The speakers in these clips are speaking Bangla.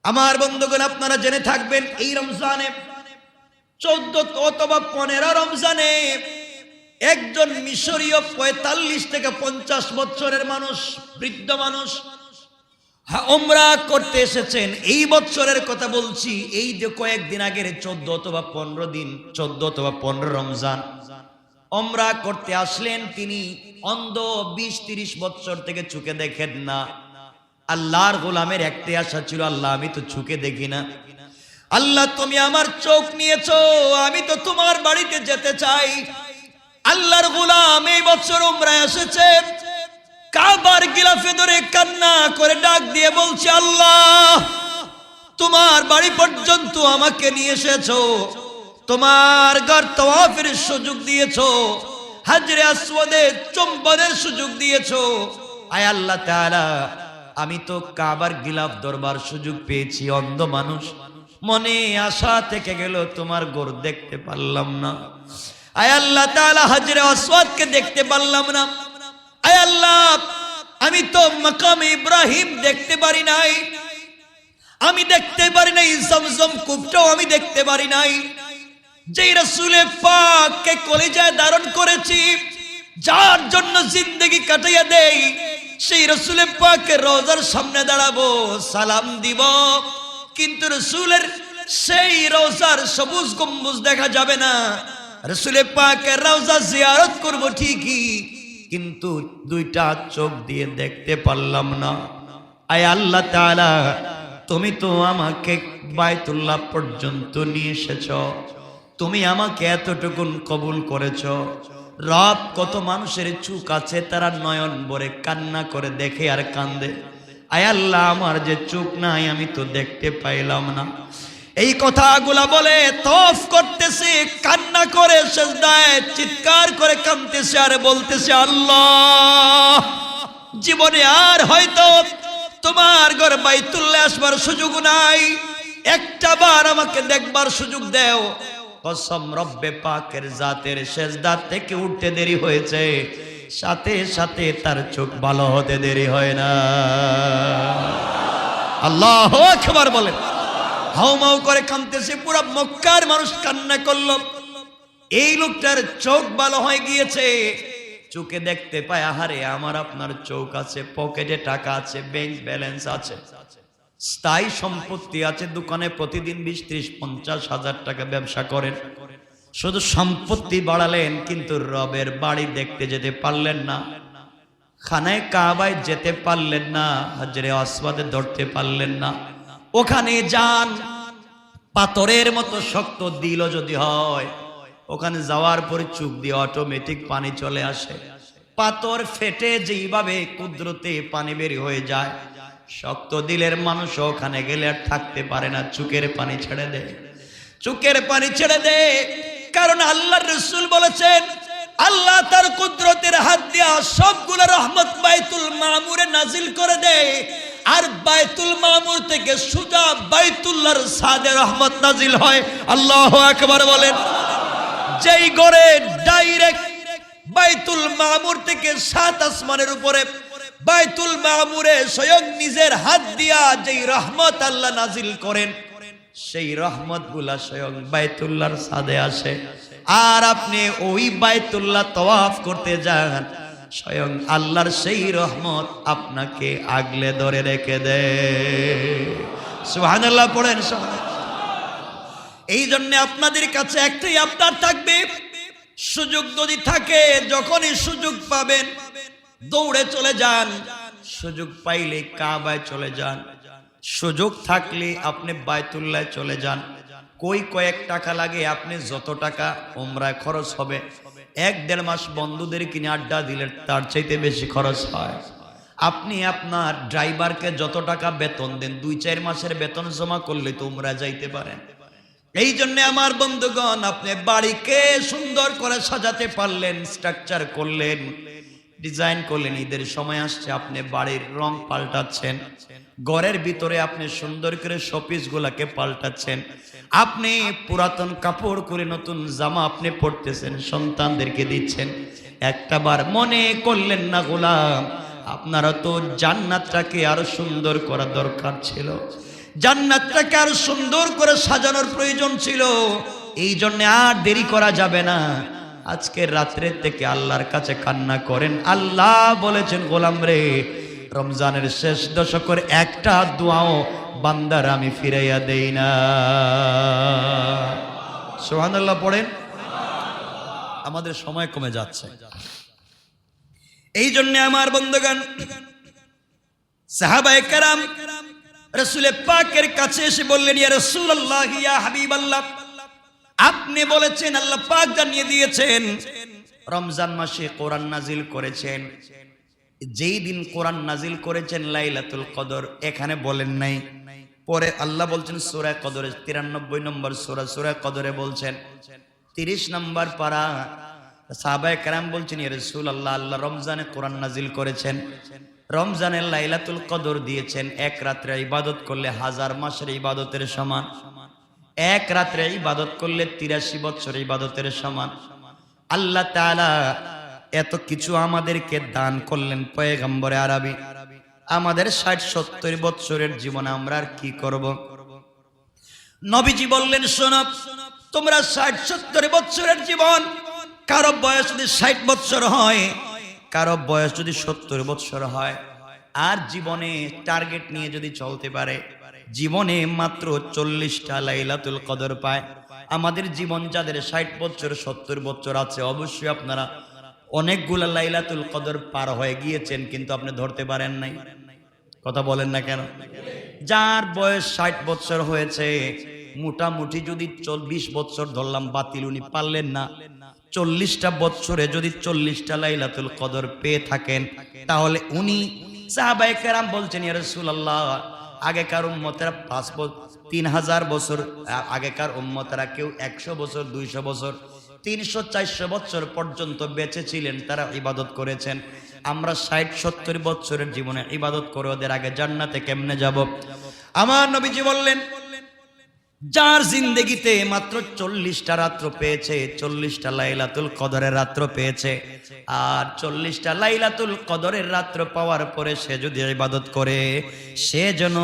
আমার বন্ধুগণ, আপনারা জেনে থাকবেন এই রমজানে 14 অথবা 15 রমজানে একজন মিশরীয় 45 থেকে 50 বছরের মানুষ, বৃদ্ধ মানুষ উমরা করতে এসেছেন। এই বছরের কথা বলছি, এই যে কয়েকদিন আগের 14 অথবা 15 দিন, 14 অথবা 15 রমজান উমরা করতে আসলেন। তিনি অন্ধ, 20-30 বছর থেকে চোখে দেখেন না। আল্লাহর গোলামের একটাই আশা ছিল, আল্লাহ আমি তো চোখে দেখি না, আল্লাহ তুমি আমার চোখ নিয়েছো, আমি তো তোমার বাড়িতে যেতে চাই। আল্লাহর গোলাম এই বছর উমরায় এসেছে, কাবার গিলাফে ধরে কান্না করে ডাক দিয়ে বলছে, আল্লাহ তোমার বাড়ি পর্যন্ত আমাকে নিয়ে এসেছো, তোমার ঘর তাওয়াফের সুযোগ দিয়েছো, হাজরে আসওয়াদে চুম্বনের সুযোগ দিয়েছো। আয় আল্লাহ তাআলা, আমি তো কাবার গিলাফ ধরবার সুযোগ পেয়েছি, অন্ধ মানুষ, মনে আশা থেকে গেল, তোমার ঘর দেখতে পারলাম না। আয় আল্লাহ তাআলা, হাজরে আসওয়াদকে দেখতে পারলাম না। আয় আল্লাহ, আমি তো মাকামে ইব্রাহিম দেখতে পারি নাই, আমি দেখতে পারি নাই জমজম কূপটাও আমি দেখতে পারি নাই। যেই রাসূলে পাককে কলিজায় ধারণ করেছি, যার জন্য জিন্দেগি কাটাইয়া দেই, সেই রাসূলে পাকের রওজার সামনে দাঁড়াবো, সালাম দিব, কিন্তু রাসূলের সেই রওজার সবুজ গম্বুজ দেখা যাবে না। রাসূলে পাকের রওজা জিয়ারত করব ঠিকই, কিন্তু দুইটা চোখ দিয়ে দেখতে পারলাম না। আয় আল্লাহ তাআলা, তুমি তো আমাকে বাইতুল্লাহ পর্যন্ত নিয়ে এসেছো, তুমি আমাকে এতটুকুন কবুল করেছো। রব, কত মানুষের চোখ আছে, তারা নয়ন ভরে কান্না করে দেখে আর কান্দে। আয় আল্লাহ, আমার যে চোখ নাই, আমি তো দেখতে পাইলাম না। এই কথাগুলা বলে তওয়াফ করতেছে, কান্না করে সিজদায় চিৎকার করে কাঁদতেছে আর বলতেছে, আল্লাহ জীবনে আর হয়তো তোমার ঘর বাইতুল্লাহ আসবার সুযোগ নাই, একটা বার আমাকে দেখবার সুযোগ দাও। কসম রব্বে পাকের জাতের, সিজদা থেকে উঠতে দেরি হয়েছে, সাথে সাথে তার চোখ ভালো হতে দেরি হয় না। আল্লাহু আকবার বলেন। হাউমাউ করে কাঁদতেছে, পুরো মক্কার মানুষ কান্না করলো। এই লোকটার চোখ ভালো হয়ে গিয়েছে, চোখে দেখতে পায়। আহারে, আমার আপনার চোখ আছে, পকেটে টাকা আছে, ব্যাংক ব্যালেন্স আছে, স্থায়ী সম্পত্তি আছে, দোকানে প্রতিদিন 20-30-50 হাজার টাকা ব্যবসা করেন। শুধু সম্পত্তি বাড়ালেন, কিন্তু রবের বাড়ি দেখতে যেতে পারলেন না, খানায় কাবায় যেতে পারলেন না, হাজরে আসওয়াদে ধরতে পারলেন না। ওখানে যান, পাথরের মতো শক্ত দিল যদি হয়, ওখানে যাওয়ার পরে চোখ দিয়ে অটোমেটিক পানি চলে আসে। পাথর ফেটে যেইভাবে কুদরতে পানি বের হয়ে যায়, শক্ত দিলের মানুষ ওখানে গেলে আর থাকতে পারে না, চোখের পানি ছেড়ে দেয়, চোখের পানি ছেড়ে দেয়। কারণ আল্লাহর রাসূল বলেছেন, আল্লাহ তার কুদরতের হাত দিয়া সবগুলো রহমত বাইতুল মামুরে নাজিল করে দেয়, আর বাইতুল মামুর থেকে সোজা বাইতুল্লাহর ছাদে রহমত নাজিল হয়। আল্লাহু আকবার বলেন। যেই ঘরে ডাইরেক্ট বাইতুল মামুর থেকে 7 আসমানের উপরে বাইতুল মামুরে স্বয়ং নিজের হাত দিয়া যেই রহমত আল্লাহ নাজিল করেন, সেই রহমতগুলা স্বয়ং বাইতুল্লাহর ছাদে আসে। আর আপনি ওই বাইতুল্লাহ তাওয়াফ করতে যান, স্বয়ং আল্লাহর সেই রহমত আপনাকে আগলে ধরে রেখে দেয়। সুবহানাল্লাহ পড়েন। এই জন্য আপনাদের কাছে একটাই আবদার থাকবে, সুযোগ যদি থাকে, যখনই সুযোগ পাবেন দৌড়ে চলে যান, সুযোগ পাইলে কাবায় চলে যান, সুযোগ থাকলে আপনি বাইতুল্লাহ চলে যান। কয়েক টাকা লাগে, আপনি যত টাকা উমরায় খরচ হবে, 1-1.5 মাস বন্ধুদের কিনে আড্ডা দিলে তার চাইতে বেশি খরচ হয়। আপনি আপনার ড্রাইভারকে যত টাকা বেতন দেন, 2-4 মাসের বেতন জমা করলে তো উমরা যাইতে পারেন। এই জন্য আমার বন্ধুগণ, আপনি বাড়িকে সুন্দর করে সাজাতে পারলেন, স্ট্রাকচার করলেন, ডিজাইন করলেন, ঈদের সময় আসছে, আপনি বাড়ির রং পাল্টাচ্ছেন, ঘরের ভিতরে আপনি সুন্দর করে শোপিস গুলাকে পাল্টাচ্ছেন, আপনি পুরাতন কাপড় করে নতুন জামা আপনি পরতেছেন, সন্তানদেরকে দিচ্ছেন। একটাবার মনে করলেন না, গোলাম আপনারা তো জান্নাতটাকে আরো সুন্দর করা দরকার ছিল, জান্নাতটাকে আরো সুন্দর করে সাজানোর প্রয়োজন ছিল। এই জন্য আর দেরি করা যাবে না, আজকের রাত্রের থেকে আল্লাহর কাছে কান্না করেন। আল্লাহ বলেছেন, গোলাম রে, রমজানের শেষ দশকের একটা দোয়াও বান্দার আমি ফিরাইয়া দেই না। সুবহানাল্লাহ পড়েন। আমাদের সময় কমে যাচ্ছে, এই জন্য আমার বন্ধুগণ, সাহাবায়ে কেরাম রাসূল পাকের কাছে এসে বললেন, ইয়া রাসূলুল্লাহ, ইয়া হাবিবাল্লাহ, আপনি বলেছেন, আল্লাহ পাক জানিয়ে দিয়েছেন রমজান মাসে কোরআন নাজিল করেছেন। যেই দিন কোরআন নাজিল করেছেন লাইলাতুল কদর, এখানে বলেন নাই। পরে আল্লাহ বলছেন সূরা কদরে 93 নম্বর সূরা কদরে বলছেন 30 নম্বর পারা। সাহাবায়ে কেরাম বলছেন, ইয়া রাসূলুল্লাহ, আল্লাহ রমজানে কোরআন নাজিল করেছেন, রমজানের লাইলাতুল কদর দিয়েছেন। এক রাত্রে ইবাদত করলে 1000 মাসের ইবাদতের সমান, এক রাত্রে ইবাদত করলে 83 বছর ইবাদতের সমান। আল্লাহ তাআলা এত কিছু আমাদেরকে দান করলেন পয়গম্বরে আরবি। আমাদের 60-70 বছরের জীবনে আমরা আর কি করব? নবীজি বললেন, শোনো, তোমরা 60-70 বছরের জীবন, কারো বয়স যদি 60 বছর হয়, কারো বয়স যদি 70 বছর হয়, আর জীবনে টার্গেট নিয়ে যদি চলতে পারে, জীবনে মাত্র 40টা লাইলাতুল কদর পায়। আমাদের জীবন যাদের 60 বছর 70 বছর আছে, অবশ্যই আপনারা অনেকগুলা লাইলাতুল কদর পার হয়ে গিয়েছেন, কিন্তু আপনি ধরতে পারেন নাই। কথা বলেন না কেন? যার বয়স 60 বছর হয়েছে, মোটামুটি যদি 20 বছর ধরলাম, বাতিল, উনি পারলেন না। 40টা বছরে যদি 40টা লাইলাতুল কদর পেয়ে থাকেন, তাহলে উনি, সাহাবায়ে কেরাম বলছেন, ইয়া রাসূলুল্লাহ, আগেকার উম্মতেরা 3000 বছর, আগেকার উম্মতেরা কেউ 100 বছর, 200 বছর, 300-400 বছর পর্যন্ত বেঁচে ছিলেন, তারা ইবাদত করেছেন। আমরা 60-70 বছরের জীবনে ইবাদত করে ওদের আগে জান্নাতে কেমনে যাব? আমার নবীজি বললেন, যার জিন্দেগিতে মাত্র 40টা রাত্র পেয়েছে, 40টা লাইলাতুল কদরের রাত্র পেয়েছে, আর 40টা লাইলাতুল কদরের রাত্র পাওয়ার পরে সে যদি ইবাদত করে, সে যেন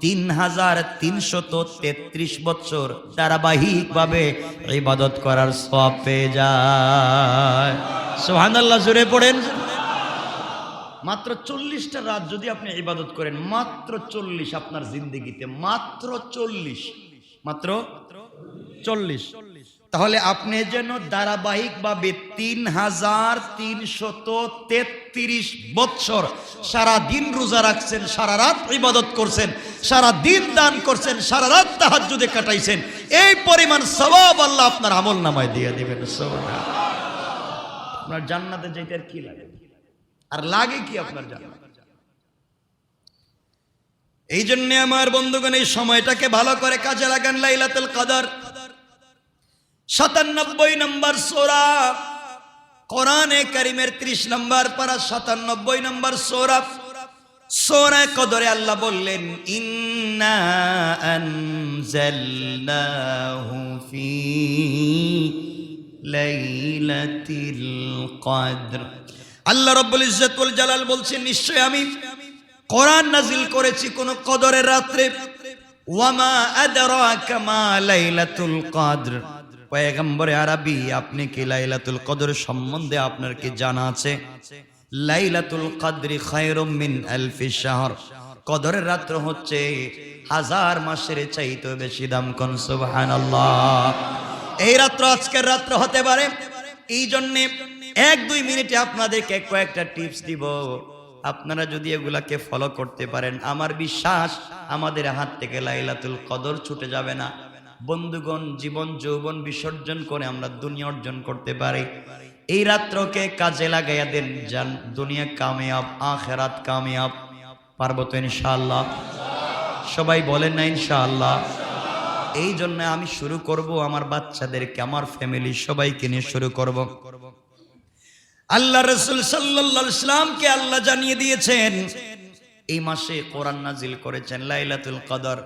3333 বছর ধারাবাহিকভাবে ইবাদত করার সওয়াব পেয়ে যায়। সুবহানাল্লাহ, জোরে পড়েন। মাত্র 40টা রাত যদি আপনি ইবাদত করেন, মাত্র 40 আপনার জিন্দেগিতে, মাত্র 40, মাত্র 40, তাহলে আপনি যেন ধারাবাহিকভাবে 3333 বছর সারা দিন রোজা রাখছেন, সারা রাত ইবাদত করছেন, সারা দিন দান করছেন, সারা রাত তাহাজ্জুদে কাটাইছেন, এই পরিমাণ সওয়াব আল্লাহ আপনার আমলনামায় দিয়ে দিবেন। সুবহানাল্লাহ। আপনার জান্নাতে যেতে আর কি লাগে? আর লাগে কি আপনার জান্নাত? এই জন্য আমার বন্ধুগণ, এই সময়টাকে ভালো করে কাজে লাগান। লাইলাতুল কদর 97 নম্বর সূরা, কোরআনে কারীমের 30 নম্বর পারা, 97 নম্বর সূরা, সূরা কদরে আল্লাহ বললেন, ইন্না আনজালনাহু ফি লাইলাতিল কদর। আল্লাহ রাব্বুল ইজ্জত ওয়াল জালাল বলছেন, নিশ্চয় আমি কোরআন নাজিল করেছি কোন কদরের রাত্রে। ওয়ামা আদরাকা মা লাইলাতুল কদর। পয়গম্বরে আরবি, আপনি কি লাইলাতুল কদর সম্বন্ধে আপনার কি জানা আছে? লাইলাতুল কদরি খায়রুম মিন আলফি শাহর। কদরের রাত্র হচ্ছে 1000 মাসের চাইতে বেশি দাম। কোন সুবহানাল্লাহ। এই রাত্র আজকের রাত্র হতে পারে। এই জন্য 1-2 মিনিটে আপনাদেরকে কয়েকটা টিপস দিব। আপনারা যদি এগুলাকে ফলো করতে পারেন, আমার বিশ্বাস আমাদের হাত থেকে লাইলাতুল কদর ছুটে যাবে না। বন্ধুগণ, জীবন যৌবন বিসর্জন করে আমরা দুনিয়া অর্জন করতে পারি। এই রাত্রকে কাজে লাগাইয়া দেন, জান দুনিয়া কামিয়াব, আখিরাত কামিয়াব। পারবো তো ইনশাআল্লাহ? সবাই বলেন না ইনশাআল্লাহ? এই জন্য আমি শুরু করব, আমার বাচ্চাদেরকে, আমার ফ্যামিলি সবাইকে নিয়ে শুরু করব। আল্লাহ রাসূল সাল্লাল্লাহু আলাইহি ওয়াসাল্লামকে আল্লাহ জানিয়ে দিয়েছেন, এই মাসে কোরআন নাজিল করেছেন লাইলাতুল কদর।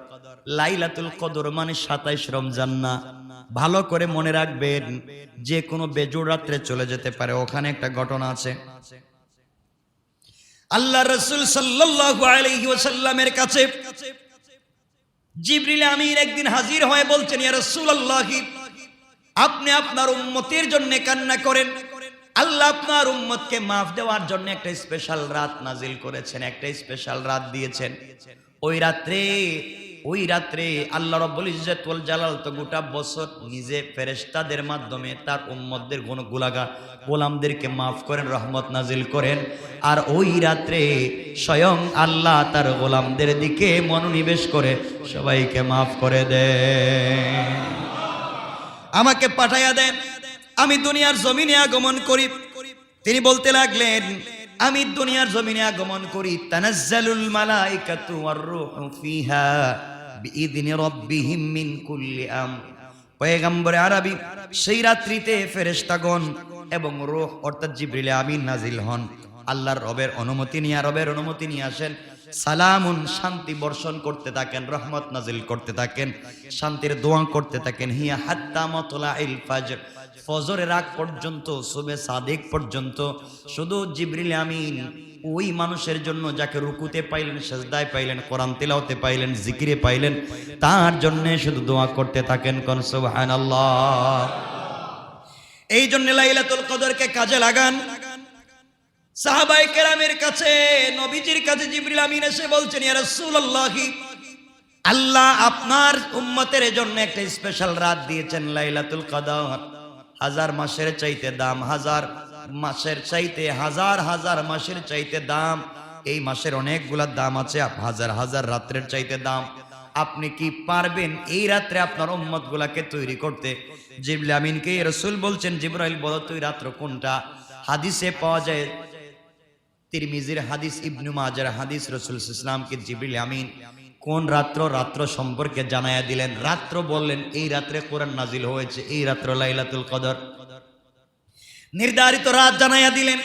লাইলাতুল কদর মানে 27 রমজান না। ভালো করে মনে রাখবেন, যে কোনো বেজোড় রাত্রে চলে যেতে পারে। ওখানে একটা ঘটনা আছে। আল্লাহ রাসূল সাল্লাল্লাহু আলাইহি ওয়াসাল্লামের কাছে জিবরিল আমিন একদিন হাজির হয়ে বলছেন, ইয়া রাসূলুল্লাহ, আপনি আপনার উম্মতের জন্য কান্না করেন। আল্লাহ আপনার উম্মতকে মাফ দেওয়ার জন্য একটা স্পেশাল রাত নাজিল করেছেন, একটা স্পেশাল রাত দিয়েছেন। ওই রাত্রে আল্লাহ রাব্বুল ইজ্জত ওয়াল জালাল তো গোটা বছর নিজে ফেরেশতাদের মাধ্যমে তার উম্মতদের গোলামদেরকে মাফ করেন, রহমত নাজিল করেন। আর ওই রাত্রে স্বয়ং আল্লাহ তার গোলামদের দিকে মনোনিবেশ করে সবাইকে মাফ করে দেন। আমাকে পাঠাইয়া দেন, আমি দুনিয়ার জমিনে আগমন করি। তিনি বলতে লাগলেন, আমি দুনিয়ার জমিনে আগমন করি, তানাজ্জালুল মালাইকাতু ওয়ার রূহু ফিহা বিইذনি রাব্বিহিম মিন কুল্লি আমর। পয়গম্বরে আরবি সেই রাত্রিতে ফেরেশতাগণ এবং রূহ অর্থাৎ জিবরিল আমিন নাজিল হন। আল্লাহর রবের অনুমতি নিয়ে আসেন। সালামুন, শান্তি বর্ষণ করতে থাকেন, রহমত নাজিল করতে থাকেন, শান্তির দোয়া করতে থাকেন। হিয়া হাত্তা মাতলাইল ফাজর, ফজরের আগ পর্যন্ত, সুবে সাদিক পর্যন্ত শুধু জিবরিল আমিন ওই মানুষের জন্য যাকে রুকুতে পাইলেন, সেজদায় পাইলেন, কোরআন তিলাওয়াতে পাইলেন, জিকিরে পাইলেন, তার জন্য শুধু দোয়া করতে থাকেন। কোন সুবহানাল্লাহ। এই জন্য লাইলাতুল কদরকে কাজে লাগান। সাহাবায়ে কেরামের কাছে, নবীজির কাছে জিবরিল আমিন এসে বলছেন, ইয়া রাসূলুল্লাহ, আল্লাহ আপনার উম্মতের জন্য একটা স্পেশাল রাত দিয়েছেন, লাইলাতুল কদর। হাজার মাসের চাইতে দাম, হাজার মাসের চাইতে, হাজার হাজার মাসের চাইতে দাম। এই মাসের অনেকগুলা দাম আছে, হাজার হাজার রাত্রের চাইতে দাম। আপনি কি পারবেন এই রাত্রে আপনার উম্মত গুলাকে তৈরি করতে? জিবরিল আমিনকে রাসূল বলছেন, জিবরাইল বলো তো এই রাত্র কোনটা? হাদিসে পাওয়া যায়, তিরমিজির হাদিস, ইবনে মাজার হাদিস, রাসূল সাল্লাল্লাহু আলাইহি ওয়াসাল্লামকে জিবরিল আমিন কোন রাত্র সম্পর্কে জানায়া দিলেন। রাত্র বললেন এই রাত্রে কোরআন নাজিল হয়েছে, এই রাত্র লাইলাতুল কদর, নির্ধারিত রাত জানায়া দিলেন।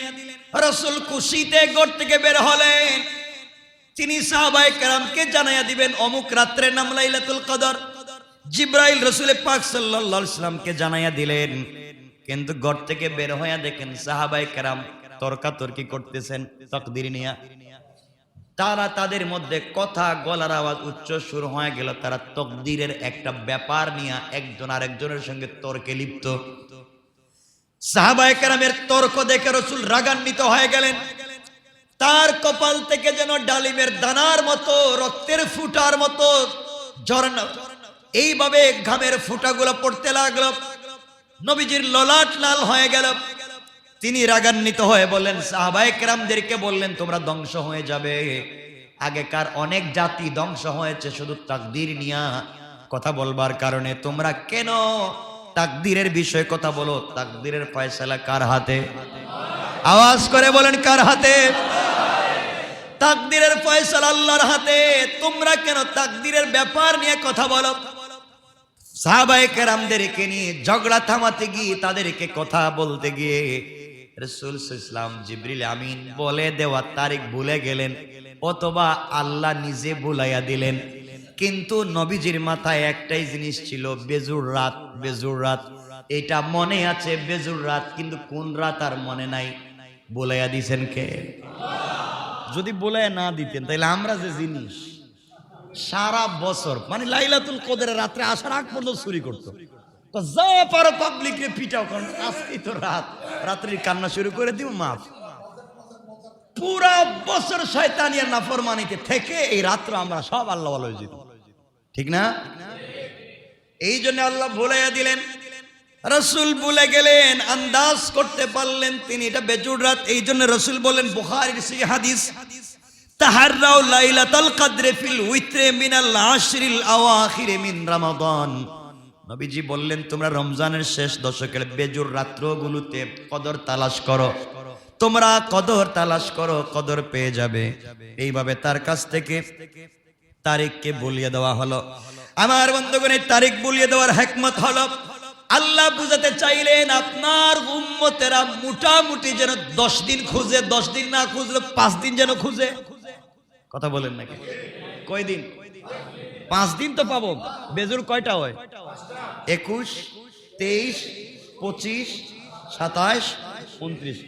রাসূল খুশিতে ঘর থেকে বের হলেন, তিনি সাহাবায়ে কেরামকে জানায়া দিবেন অমুক রাত্রের নাম লাইলাতুল কদর। জিবরাইল রাসূল পাক সাল্লাল্লাহু আলাইহি ওয়াসাল্লামকে জানায়া দিলেন। কিন্তু ঘর থেকে বের হয়ে দেখেন সাহাবায়ে কেরাম তর্কাতর্কি করতেছেন তাকদীর নিয়ে। তারা তাদের মধ্যে কথা, গলার আওয়াজ উচ্চ সুর হয়ে গেল। তারা তকদিরের একটা ব্যাপার নিয়ে একজন আরেকজনের সঙ্গে তর্কে লিপ্ত। সাহাবায়ে কেরামের তর্ক দেখে রাসূল রাগান্বিত হয়ে গেলেন। তার কপাল থেকে যেন ডালিমের দানার মতো, রক্তের ফুটার মতো ঝরনা এইভাবে ঘামের ফুটাগুলো পড়তে লাগলো। নবীজির ললাট লাল হয়ে গেল। তিনি রাগান্বিত হয়ে বললেন, সাহাবায়ে কেরামদেরকে বললেন, তোমরা ধ্বংস হয়ে যাবে। আগেকার অনেক জাতি ধ্বংস হয়েছে শুধু তাকদীর নিয়ে কথা বলবার কারণে। তোমরা কেন তাকদীরের বিষয়ে কথা বলো? তাকদীরের ফয়সালা কার হাতে? আওয়াজ করে বলেন, কার হাতে? তাকদীরের ফয়সালা আল্লাহর হাতে। তোমরা কেন তাকদীরের ব্যাপার নিয়ে কথা বলো? সাহাবায়ে কেরামদেরকে নিয়ে ঝগড়া থামাতে গিয়ে, তাদেরকে কথা বলতে গিয়ে রাসূল সাল্লাল্লাহু আলাইহি ওয়াসাল্লাম জিবরিল আমিন বলে দেওয়া তারিখ ভুলে গেলেন, অথবা আল্লাহ নিজে ভুলাইয়া দিলেন। কিন্তু নবীজির মাথায় একটাই জিনিস ছিল, বেজুর রাত, বেজুর রাত। এটা মনে আছে বেজুর রাত, কিন্তু কোন রাত আর মনে নাই। বলাইয়া দিছেন কে? যদি বলাইয়া না দিতেন তাহলে আমরা যে জিনিস সারা বছর, মানে লাইলাতুল কদরের রাত্রে আসার আগ পর্যন্ত চুরি করতো, তো যা পারো পাবলিককে পিটাও, কারণ আজকেই তো রাত, রাত্রির কান্না শুরু করে দিব, মাফ। পুরা বছর শয়তানিয়ার নাফরমানিতে থেকে এই রাত্র আমরা সব আল্লাহ ভালো হয়ে যেত, ঠিক না? এই জন্য আল্লাহ ভুলাইয়া দিলেন। রাসূল ভুলে গেলেন, আন্দাজ করতে পারলেন তিনি এটা বেজুর রাত। এই জন্য রাসূল বলেন, বুখারীর সেই হাদিস, তাহাররাউ লাইলাতুল কদর ফিল উইত্রে মিনাল আশরিল আওয়াখির মিন রমাদান। নবীজি বললেন, তোমরা রমজানের শেষ দশকের বেজুর রাত্রগুলোতে কদর তালাশ করো, তোমরা কদর তালাশ করো, কদর পেয়ে যাবে। এইভাবে তার কাছ থেকে তারিখকে বলিয়ে দেওয়া হলো। আমার বন্ধুগণ, এই তারিখ বলিয়ে দেওয়ার হিকমত হলো, আল্লাহ বুঝাতে চাইলেন আপনার উম্মতেরা মোটামুটি যেন 10 দিন খুঁজে, 10 দিন না খুঁজলে 5 দিন যেন খুঁজে। কথা বলেন নাকি? কয় দিন? 5 দিন তো পাবো। বেজুর কয়টা হয়? 21, 23, 25, 27, 29।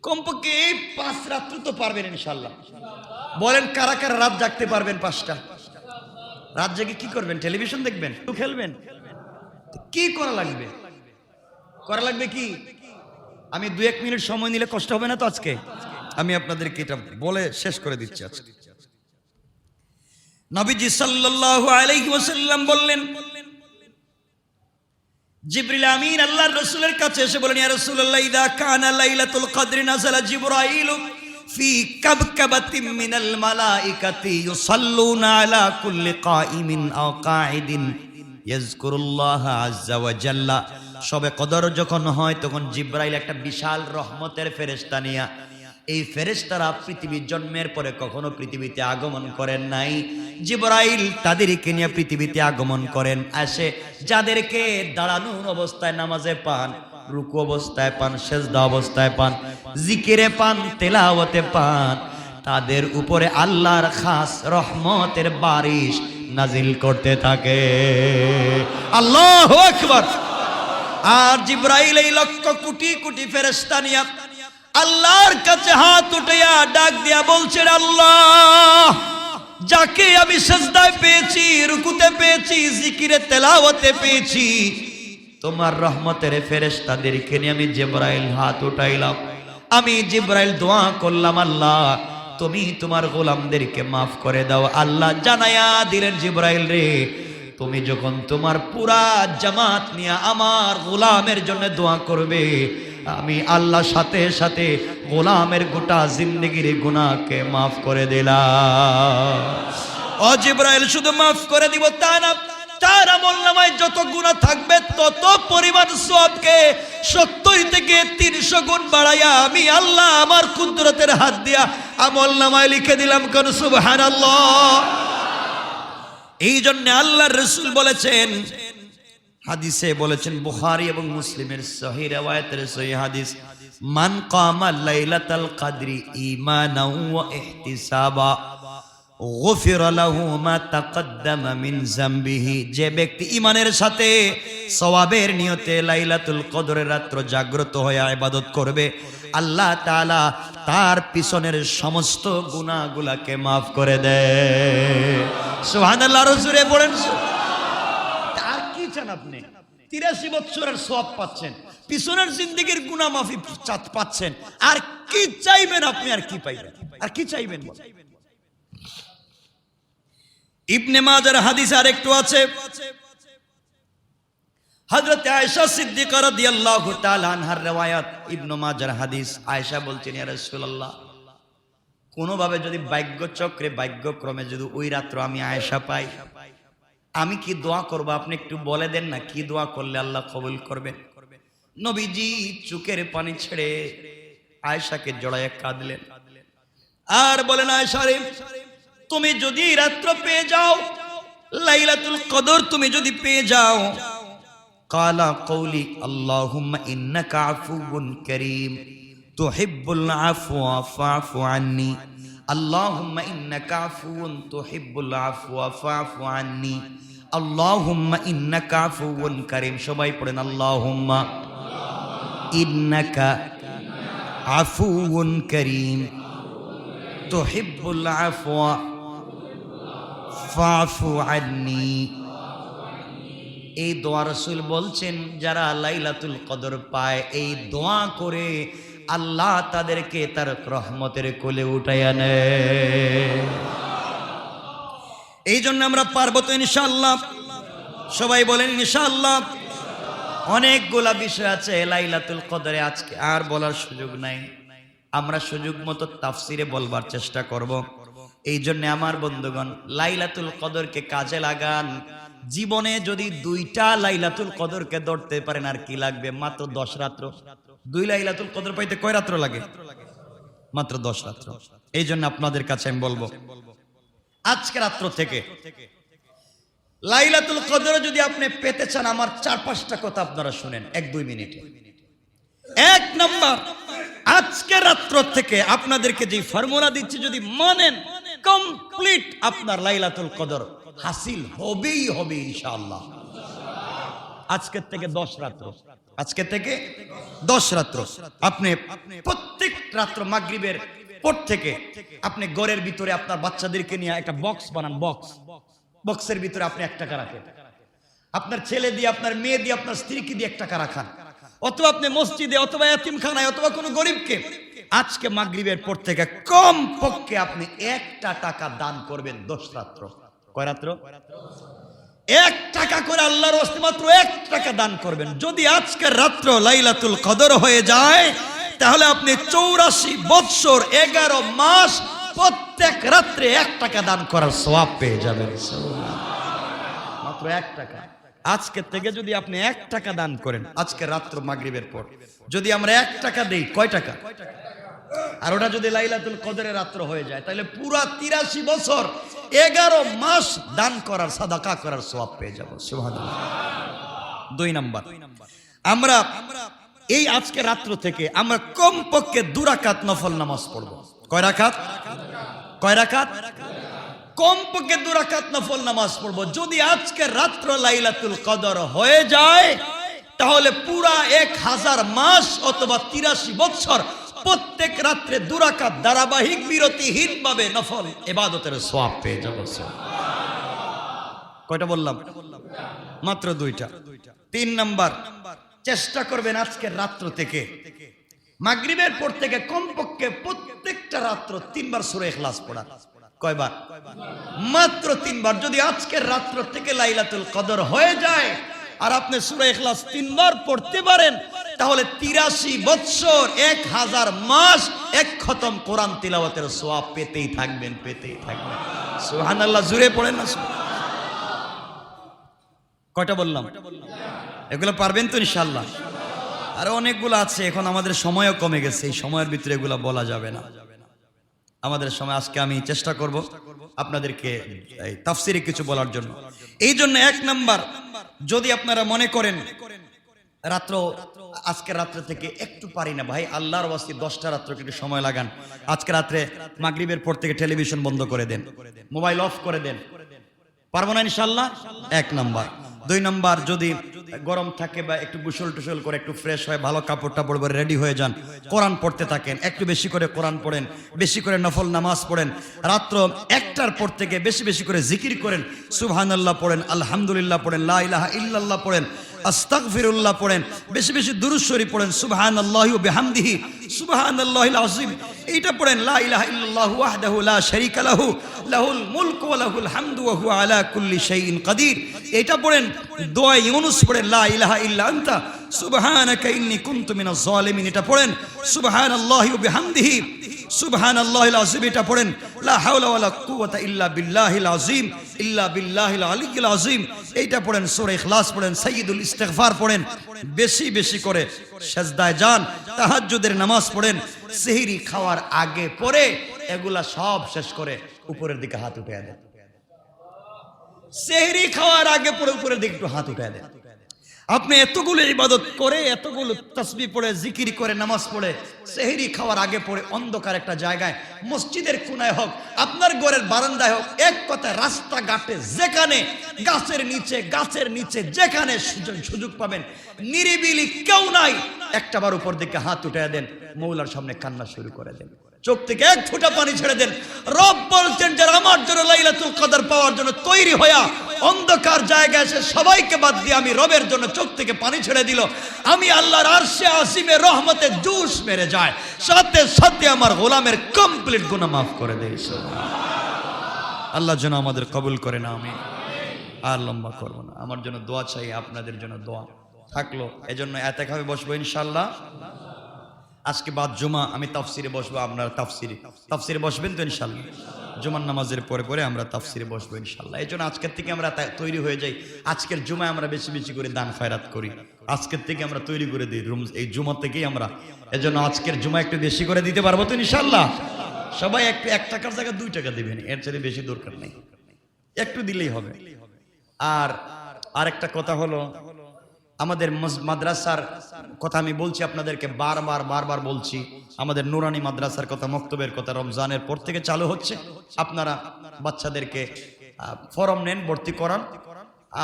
কমপক্ষে 5 রাত্র তো পারবেন ইনশাআল্লাহ। বলেন কারা কারা রাত জাগতে পারবেন? 5টা রাত জেগে কি করবেন? টেলিভিশন দেখবেন, খেলবেন? কি করা লাগবে? করা লাগবে কি? আমি 2-1 মিনিট সময় নিলে কষ্ট হবে না তো? আজকে আমি আপনাদেরকে এটা বলে শেষ করে দিচ্ছি। আজকে নবীজি সাল্লাল্লাহু আলাইহি ওয়াসাল্লাম বললেন, জিবরিল আমিন আল্লাহর রাসূলের কাছে এসে বলেন, ইয়া রাসূলুল্লাহ, ইযা কানা লাইলাতুল কদরি নাযালা জিবরাইল ফি কাবকাবাতিন মিনাল মালাইকাতি ইউসাল্লুনা আলা কুল্লি কাইমিন আও কাঈদিন ইয়াজকুরুল্লাহ আযজা ওয়া জাল্লা। শবে কদর যখন হয় তখন জিবরাইল একটা বিশাল রহমতের ফেরেশতা নিয়া, এই ফেরেশতারা পৃথিবীর জন্মের পরে কখনো পৃথিবীতে আগমন করেন নাই, জিবরাইল তাদেরকে নিয়ে পৃথিবীতে আগমন করেন। আসে যাদেরকে দাঁড়ানো অবস্থায় নামাজে পান, রুকু অবস্থায় পান, সেজদা অবস্থায় পান, জিকিরে পান, তেলাওয়াতে পান, তাদের উপরে আল্লাহর খাস রহমতের বারিশ নাজিল করতে থাকে। আল্লাহু আকবার। আর জিবরাইল এই লক্ষ কোটি কোটি ফেরেশতা নিয়ে আল্লাহর কাছে হাত উঠাইয়া ডাক দিয়া বলছেন, আল্লাহ, যাকে আমি সিজদায় পেয়েছি, রুকুতে পেয়েছি, জিকিরে তেলাওয়াতে পেয়েছি, তোমার রহমতের ফেরেশতাদেরকে নিয়ে আমি জিবরাইল হাত উঠাইলাম। আমি জিবরাইল দোয়া করলাম, আল্লাহ তুমি তোমার গোলামদেরকে মাফ করে দাও। আল্লাহ জানায়া দিলেন, জিবরাইল রে, তুমি যখন তোমার পুরা জামাত নিয়ে আমার গোলামের জন্য দোয়া করবে, আমি আল্লাহ সাথে সাথে গোলামের গোটা জিন্দেগির গুনাহকে মাফ করে দিলাম। ও জিবরাইল, শুধু মাফ করে দিব তা না, তার আমলনামায় যত গুনাহ থাকবে তত পরিমাণ সওয়াবকে 70 থেকে 300 গুণ বাড়াইয়া আমি আল্লাহ আমার কুদরতের হাত দিয়া আমলনামায় লিখে দিলাম। কোন সুবহানাল্লাহ। এই জন্য আল্লাহর রাসূল বলেছেন, হাদিসে বলেছেন, বুখারী এবং মুসলিমের সহিহ riwayaতের সহিহ হাদিস, মান কামা লাইলাতাল কদরি ঈমানাও ওয়া ইহতিসাবা গুফিরা লাহু মা তাকদ্দামা মিন যামবিহি। যে ব্যক্তি ঈমানের সাথে সওয়াবের নিয়তে লাইলাতুল কদরের রাত জাগ্রত হয়ে ইবাদত করবে, আল্লাহ তাআলা তার পিছনের সমস্ত গুনাহগুলোকে maaf করে দেয়। সুবহানাল্লাহ। রাসূলে বলেন, আর কি চান আপনি? 83 বছরের সওয়াব পাচ্ছেন, পিছনের জিন্দেগীর গুনাহ মাফি পাচ্ছেন, আর কি চাইবেন আপনি? আর কি পাইবেন? আর কি চাইবেন? ইবনে মাজার হাদিস আর একটু আছে, হযরত আয়েশা সিদ্দিকা রাদিয়াল্লাহু তাআলা আনহার riwayat, ইবনে মাজার হাদিস। আয়েশা বলছেন, ইয়া রাসূলুল্লাহ, কোন ভাবে যদি ভাগ্য চক্রে ভাগ্যক্রমে যদি ওই রাত্র আমি আয়েশা পাই, আমি কি দোয়া করব? আপনি একটু বলে দেন না, কি দোয়া করলে আল্লাহ কবুল করবেন? নবীজি চোখের পানি ছেড়ে আয়েশাকে জড়ায় কাঁদলেন আর বলেন, আয়েশা রে, তুমি যদি রাত্র পেয়ে যাও, লাইলাতুল কদর তুমি যদি পেয়ে যাও, কালা কওলি আল্লাহুম্মা ইন্নাকা আফুউন কারীম তুহিব্বুল আফওয়া ফাফু আন্নী, আল্লাহুম্মা ইন্নাকা আফুউন তুহিব্বুল আফওয়া ফাফু আন্নী, আল্লাহুম্মা ইন্নাকা আফুউন কারীম। সবাই পড়েন, আল্লাহুম্মা ইন্নাকা আফুউন কারীম তুহিব্বুল আফওয়া ফাফু আন্নী। এই দোয়া রাসূল বলছেন, যারা লাইলাতুল কদর পায়, এই দোয়া করে আল্লাহ তাদেরকে তার রহমতের কোলে উঠাইয়া নেয়। এই জন্য আমরা পারবো তো ইনশাআল্লাহ? সবাই বলেন ইনশাআল্লাহ। অনেকগুলা বিষয় আছে লাইলাতুল কদরে, আজকে আর বলার সুযোগ নাই, আমরা সুযোগ মতো তাফসিরে বলবার চেষ্টা করব। এই জন্য আমার বন্ধুগণ, লাইলাতুল কদরকে কাজে লাগান। জীবনে যদি 2টা লাইলাতুল কদরকে ধরতে পারেন, আর কি লাগবে? মাত্র 10 রাত্র। 2 লাইলাতুল কদর পাইতে কয় রাত্র লাগে? মাত্র 10 রাত্র। এই জন্য আপনাদের কাছে আমি বলবো, আজকে রাত্র থেকে লাইলাতুল কদর যদি আপনি পেতে চান, আমার 4-5টা কথা আপনারা শুনেন 1-2 মিনিটে। 1 নাম্বার, আজকে রাত্র থেকে আপনাদেরকে যে ফর্মুলা দিচ্ছি যদি মানেন, কমপ্লিট আপনার লাইলাতুল কদর হাসিল হবেই হবে ইনশাআল্লাহ। আজকের থেকে 10 রাত্র, আজকে থেকে 10 রাত্র আপনি প্রত্যেক রাত্র মাগরিবের পর থেকে আপনি ঘরের ভিতরে আপনার বাচ্চাদেরকে নিয়ে একটা বক্স বানান। বক্স বক্সের ভিতরে আপনি 1 টাকা রাখেন, আপনার ছেলে দিয়ে, আপনার মেয়ে দিয়ে, আপনার স্ত্রীকে দিয়ে 1 টাকা রাখান, অথবা আপনি মসজিদে অথবা এতিমখানায় অথবা কোনো গরিবকে আজকে মাগরিবের পর থেকে কম পক্ষে আপনি 1টা টাকা দান করবেন 10 রাত্র। কয় রাত্র? 1 টাকা করে আল্লাহর ওয়াস্তে মাত্র 1 টাকা দান করবেন। যদি আজকের রাত্র লাইলাতুল কদর হয়ে যায় তাহলে আপনি 84 বৎসর 11 মাস প্রত্যেক রাত্রে 1 টাকা দান করার সওয়াব পেয়ে যাবেন। মাত্র 1 টাকা। আজকে থেকে যদি আপনি 1 টাকা দান করেন, আজকে রাত্র মাগরিবের পর যদি আমরা 1 টাকা দেই, কয় টাকা? আর ওটা যদি লাইলাতুল কদরের রাত্র হয়ে যায় তাহলে পুরা 83 বছর 11 মাস দান করার, সাদাকা করার সওয়াব পেয়ে যাব। সুবহানাল্লাহ। 2 নাম্বার, আমরা এই আজকে রাত্র থেকে আমরা কমপক্ষে 2 রাকাত নফল নামাজ পড়ব। কয় রাকাত? কয় রাকাত? কমপক্ষে 2 রাকাত নফল নামাজ পড়ব। যদি আজকে রাত্র লাইলাতুল কদর হয়ে যায় তাহলে পুরা 1000 মাস অথবা 83 বছর প্রত্যেক রাত্রে 2 রাকাত ধারাবাহিক বিরতিহীন ভাবে নফল ইবাদতের সওয়াব পেয়ে যাব। কয়টা বললাম? মাত্র 2টা। 3 নাম্বার, চেষ্টা করবেন আজকের রাত্র থেকে মাগরিবের পর থেকে কমপক্ষে প্রত্যেকটা রাত্র 3 বার সূরা ইখলাস পড়া। কয়বার? মাত্র 3 বার। যদি আজকের রাত্র থেকে লাইলাতুল কদর হয়ে যায় আর আপনি সূরা ইখলাস 3 বার পড়তে পারেন তাহলে 83 বৎসর 1000 মাস 1 খতম কোরআন তিলাওয়াতের সওয়াব পেতেই থাকবেন, পেতেই থাকবেন। সুবহানাল্লাহ। জোরে পড়েন না। কয়টা বললাম? এগুলো পারবেন তো ইনশাআল্লাহ? আরো অনেকগুলো আছে, এখন আমাদের সময়ও কমে গেছে, এই সময়ের ভিতরে এগুলো বলা যাবে না। আমাদের সময় আজকে আমি চেষ্টা করব আপনাদেরকে এই তাফসীরে কিছু বলার জন্য। এই জন্য 1 নাম্বার, যদি আপনারা মনে করেন রাত্র আজকে রাত্রে থেকে একটু পারি না ভাই, আল্লাহর ওয়াস্তে 10টা রাত্র একটু সময় লাগান। আজকে রাত্রে মাগরিবের পর থেকে টেলিভিশন বন্ধ করে দেন, মোবাইল অফ করে দেন। পারবো না ইনশাআল্লাহ? 1 নাম্বার। 2 নাম্বার, যদি গরম থাকে বা একটু গোসল টোসল করে একটু ফ্রেশ হয়ে ভালো কাপড় টাপড় পরে রেডি হয়ে যান, কোরআন পড়তে থাকেন, একটু বেশি করে কোরআন পড়েন, বেশি করে নফল নামাজ পড়েন। রাত্র 1টার পর থেকে বেশি বেশি করে জিকির করেন, সুবহানাল্লাহ পড়েন, আলহামদুলিল্লাহ পড়েন, লা ইলাহা ইল্লাল্লাহ পড়েন, আস্তাগফিরুল্লাহ পড়েন, বেশি বেশি দুরূদ শরীফ পড়েন, সুবহানাল্লাহি ওয়া বিহামদিহি সুবহানাল্লাহিল আযীম, এইটা পড়েন, লা ইলাহা ইল্লাল্লাহু ওয়াহদাহু লা শারীকা লাহু লাহুল মুলকু ওয়া লাহুল হামদু ওয়া হুয়া আলা কুল্লি শাইইন কাদির, এইটা পড়েন। দোয়া ইউনুস পড়েন, লা ইলাহা ইল্লা আনতা সুবহানাকা ইন্নী কুনতু মিনাজ জালিমিন, এটা পড়েন। সুবহানাল্লাহি ওয়া বিহামদিহি সুবহানাল্লাহিল আযীম, এটা পড়েন। লা হাওলা ওয়ালা কুওয়াতা ইল্লা বিল্লাহিল আযীম ইল্লা বিল্লাহিল আলিয়্যিল আযীম, এইটা পড়েন। সূরা ইখলাস পড়েন, সাইয়্যিদুল ইস্তিগফার পড়েন, বেশি বেশি করে সিজদায় যান, তাহাজ্জুদের নামাজ পড়েন, সেহরি খাওয়ার আগে পরে এগুলা সব শেষ করে উপরের দিকে হাত উঠিয়ে দেন। সেহরি খাওয়ার আগে পরে উপরের দিকে একটু হাত উঠিয়ে দেন। আপনি এতগুলো ইবাদত করে, এতগুলো তাসবিহ পড়ে, জিকির করে, নামাজ পড়ে, সেহরি খাওয়ার আগে পরে অন্ধকার একটা জায়গায়, মসজিদের কোনায় হোক, আপনার ঘরের বারান্দায় হোক, এক কথা রাস্তাঘাটে যেখানে গাছের নিচে যেখানে সুযোগ পাবেন, নিরিবিলি কেউ নাই, একটাবার উপর দিকে হাত উঠিয়ে দেন, মৌলার সামনে কান্না শুরু করে দেন, চোখ থেকে 1 ফোঁটা পানি ছেড়ে দেন। রব বলছেন যারা আমার জন্য লাইলাতুল কদর পাওয়ার জন্য তৈরি হয়ে অন্ধকার জায়গায় এসে সবাইকে বাদ দিয়ে আমি রবের জন্য চোখ থেকে পানি ছেড়ে দিল, আমি আল্লাহর আরশে আসিমে রহমতে জুস মেরে যায়, সাথে সাথে আমার গোলামের কমপ্লিট গুনাহ মাফ করে দেয়। আল্লাহ যেন আমাদের কবুল করে না। আমি আর লম্বা করব না, আমার জন্য দোয়া চাই, আপনাদের জন্য দোয়া থাকলো। এজন্য এতেকাফে বসবো ইনশাআল্লাহ। আজকে বাদ জুমা আমি তাফসিরে বসবো, আপনারা তাফসিরে বসবেন তো ইনশাআল্লাহ? জুমার নামাজের পরে পরে আমরা তাফসিরে বসবো ইনশাআল্লাহ। এই জন্য আজকের থেকে আমরা তৈরি হয়ে যাই, আজকের জুমায় আমরা বেশি বেশি করে দান খয়রাত করি, আজকের থেকে আমরা তৈরি করে দিই রুম এই জুমা থেকেই আমরা। এজন্য আজকের জুমা একটু বেশি করে দিতে পারবো তো ইনশাআল্লাহ? সবাই একটু 1 টাকার জায়গায় 2 টাকা দিবেন, এর চেয়ে বেশি দরকার নেই, একটু দিলেই হবে। আর আরেকটা কথা হলো, আমাদের মাদ্রাসার কথা আমি বলছি আপনাদেরকে, বারবার বলছি, আমাদের নুরানি মাদ্রাসার কথা, মক্তবের কথা রমজানের পর থেকে চালু হচ্ছে। আপনারা বাচ্চাদেরকে ফরম নেন, ভর্তি করান।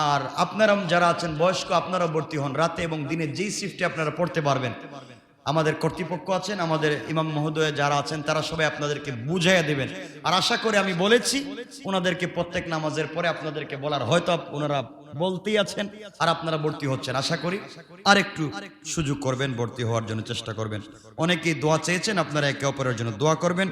আর আপনারা যারা আছেন বয়স্ক, আপনারা ভর্তি হন। রাতে এবং দিনে যেই শিফটে আপনারা পড়তে পারবেন আমাদের কর্তৃপক্ষ আছেন, আমাদের ইমাম মহোদয় যারা আছেন তারা সবাই আপনাদেরকে বুঝাইয়া দিবেন। আর আশা করে আমি বলেছি ওনাদেরকে প্রত্যেক নামাজের পরে আপনাদেরকে বলার, হয়তো ওনারা বলতেই আছেন আর আপনারা ভর্তি হচ্ছেন। আশা করি আর একটু সুযোগ করবেন, ভর্তি হওয়ার জন্য চেষ্টা করবেন। অনেকেই দোয়া চেয়েছেন, আপনারা একে অপরের জন্য দোয়া করবেন।